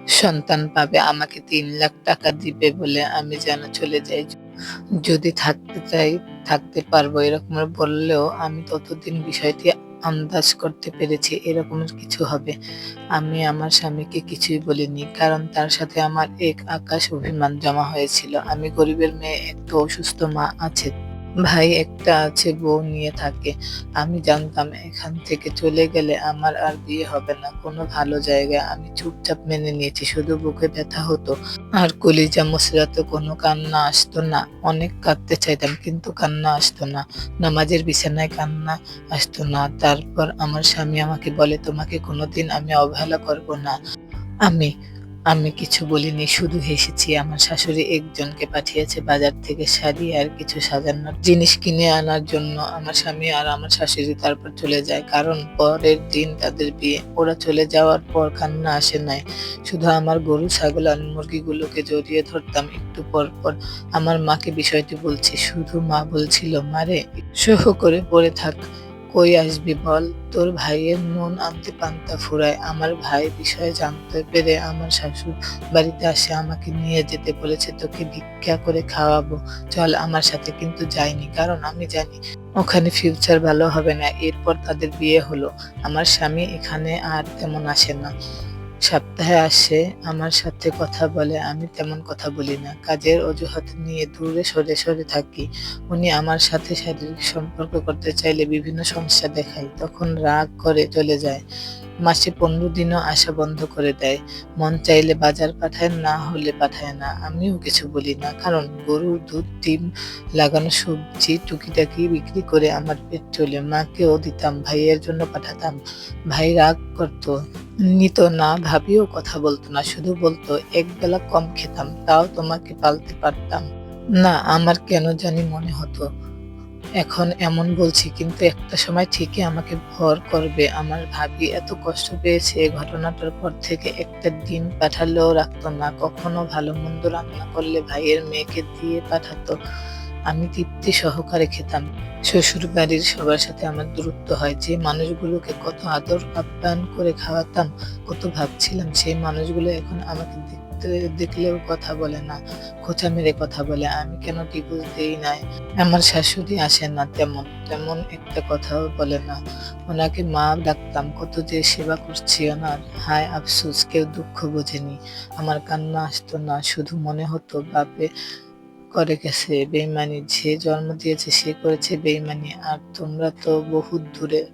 সন্তান পাবে, আমাকে ৩,০০,০০০ টাকা দিবে বলে আমি যেন চলে যাই। যদি থাকতে চাই থাকতে পারবো এরকম বললেও আমি ততদিন বিষয়টি আন্দাজ করতে পেরেছি এরকমের কিছু হবে। আমি আমার স্বামীকে কিছুই বলিনি। কারণ তার সাথে আমার এক আকাশ অভিমান জমা হয়েছিল। আমি গরিবের মেয়ে, একটু অসুস্থ মা আছে। ভাই একটা আছে, বউ নিয়ে থাকে। আমি জানতাম এখান থেকে চলে গেলে আমার আর বিয়ে হবে না কোনো ভালো জায়গায়। আমি চুপচাপ মেনে নিয়েছি। শুধু বুকে ব্যথা হতো আর কলিজা মুচড়াতো, কোনো কান্না আসতো না। অনেক কাঁদতে চাইতাম কিন্তু কান্না আসতো না। নামাজের বিছানায় কান্না আসতো না। তারপর আমার স্বামী আমাকে বলে, "তোমাকে কোনোদিন আমি অবহেলা করব না।" আমি আমি কিছু বলিনি, শুধু হেসেছি। আমার শাশুড়ি একজনকে পাঠিয়েছে বাজার থেকে শাড়ি আর কিছু সাজানোর জিনিস কিনে আনার জন্য। আমার স্বামী আর আমার শাশুড়ি তারপর চলে যায়। কারণ পরের দিন তাদের বিয়ে। ওরা চলে যাওয়ার পর কান্না আসে নাই। শুধু আমার গরু, ছাগল আর মুরগিগুলোকে জড়িয়ে ধরতাম একটু পর, পর। আমার মাকে বিষয়টি বলছি। শুধু মা বলছিল, "মারে, সহ্য করে পড়ে থাক। কই আসবি বল? তোর ভাইয়ের নুন আনতে পান্তা ফুরায়।" আমার ভাই বিষয়ে জানতে পেরে আমার শ্বশুর বাড়িতে আসে। আমাকে নিয়ে যেতে বলেছে, "তোকে ভিক্ষা করে খাওয়াবো। চল আমার সাথে।" কিন্তু যাইনি। কারণ আমি জানি ওখানে ফিউচার ভালো হবে না। এরপর তাদের বিয়ে হলো। আমার স্বামী এখানে আর তেমন আসে না। সপ্তাহে আসে, আমার সাথে কথা বলে। আমি তেমন কথা বলি না। কাজের অজুহাত নিয়ে দূরে সরে থাকি। উনি আমার সাথে শারীরিক সম্পর্ক করতে চাইলে বিভিন্ন সমস্যা দেখায়। তখন রাগ করে চলে যায়। মাসে ১৫ দিনও আসা বন্ধ করে দেয়। মন চাইলে বাজার পাঠায়, না হলে পাঠায় না। আমিও কিছু বলি না। কারণ গরুর দুধ, ডিম, লাগানো সবজি টুকিটাকি বিক্রি করে আমার পেট চলে। মাকেও দিতাম, ভাইয়ের জন্য পাঠাতাম। ভাই রাগ করত, নিত না, ভাবিও কথা বলতো না। শুধু বলতো, "একবেলা কম খেতাম, তাও তোমাকে পালতে পারতাম।" না, আমার কেন জানি মনে হতো এখন এমন বলছি কিন্তু একটা সময় ঠিকই আমাকে ভর করবে। আমার ভাবি এত কষ্ট পেয়েছে এই ঘটনাটার পর থেকে। একটা ডিম পাঠালেও রাখতো না। কখনো ভালো-মন্দ রান্না করলে ভাইয়ের মেয়েকে দিয়ে পাঠাতো। আমি তৃপ্তি সহকারে খেতাম। শ্বশুরবাড়ির সবার সাথে আমার দূরত্ব হয়। যে মানুষগুলোকে কত আদর আপ্যায়ন করে খাওয়াতাম, কত ভাবছিলাম, সেই মানুষগুলো এখন আমাকে দেখলেও কথা বলে না। খোঁচা মেরে কথা বলে। আমি কেন ডিভোর্স দেই নাই? আমার শাশুড়ি আসে না তেমন একটা কথাও বলে না। ওনাকে মা ডাকতাম। কত যে সেবা করছি ওনার। হায় আফসোস, কেউ দুঃখ বোঝেনি। আমার কান্না আসতো না। শুধু মনে হতো বাপে করে গেছে বেইমানি। যে জন্ম দিয়েছে সে করেছে বেইমানি। আর তোমরা তো বহুত দূরে।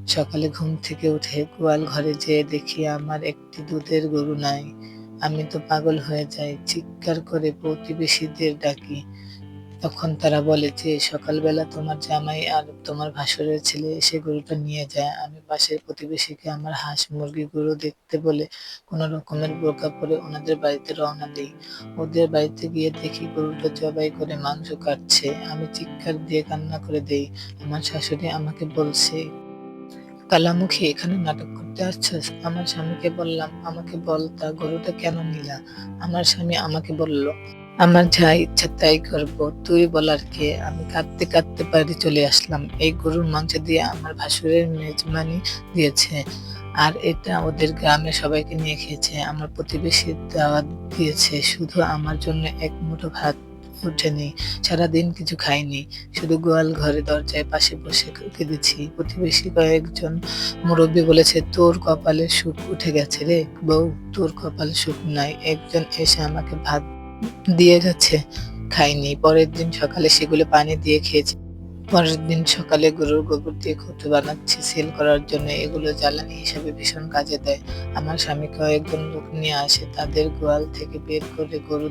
সকালে ঘুম থেকে উঠে গোয়াল ঘরে যেয়ে দেখি আমার একটি দুধের গরু নাই। আমি তো পাগল হয়ে যাই। চিৎকার করে প্রতিবেশীদের ডাকি। তখন তারা বলে যে, "সকালবেলা তোমার জামাই আর তোমার ভাসুরের ছেলে এসে গরুটা নিয়ে যায়।" আমি পাশের প্রতিবেশীকে আমার হাঁস, মুরগি, গরু দেখতে বলে কোনো রকমের বোরকা পরে ওনাদের বাড়িতে রওনা দেই। ওদের বাড়িতে গিয়ে দেখি গরুটা জবাই করে মাংস কাটছে। আমি চিৎকার দিয়ে কান্না করে দেই। আমার শাশুড়ি আমাকে বলছে, "কালামুখী, এখানে নাটক করতে আসছস?" আমার স্বামীকে বললাম, "আমাকে বল তা গরুটা কেন নিলা?" আমার স্বামী আমাকে বলল, "আমার যা ইচ্ছা তাই করব। তুই বলার কে?" আমি কাঁদতে বাড়ি চলে আসলাম। এই গরুর মাংস দিয়ে আমার ভাসুরের মেজবানি দিয়েছে। আর এটা ওদের গ্রামের সবাইকে নিয়ে খেয়েছে। আমার প্রতিবেশীর দাওয়াত দিয়েছে। শুধু আমার জন্য এক মুঠো ভাত ওঠেনি। সারাদিন কিছু খাইনি। শুধু গোয়াল ঘরে দরজায় পাশে বসে কেঁদেছি। প্রতিবেশী কয়েকজন মুরব্বি বলেছে, "তোর কপালে সুখ উঠে গেছে রে বউ, তোর কপালে সুখ নাই।" একজন এসে আমাকে ভাত দিয়ে গেছে, খাইনি। পরের দিন সকালে সেগুলো পানি দিয়ে খেয়েছি। পরের দিন সকালে গরুর গোবর দিয়ে কচু বানাচ্ছি সেল করার জন্য। এগুলো জ্বালানি হিসেবে ভীষণ কাজে দেয়। আমার স্বামী কয়েকজন লোক নিয়ে আসে। তাদের গোয়াল থেকে বের করে গরু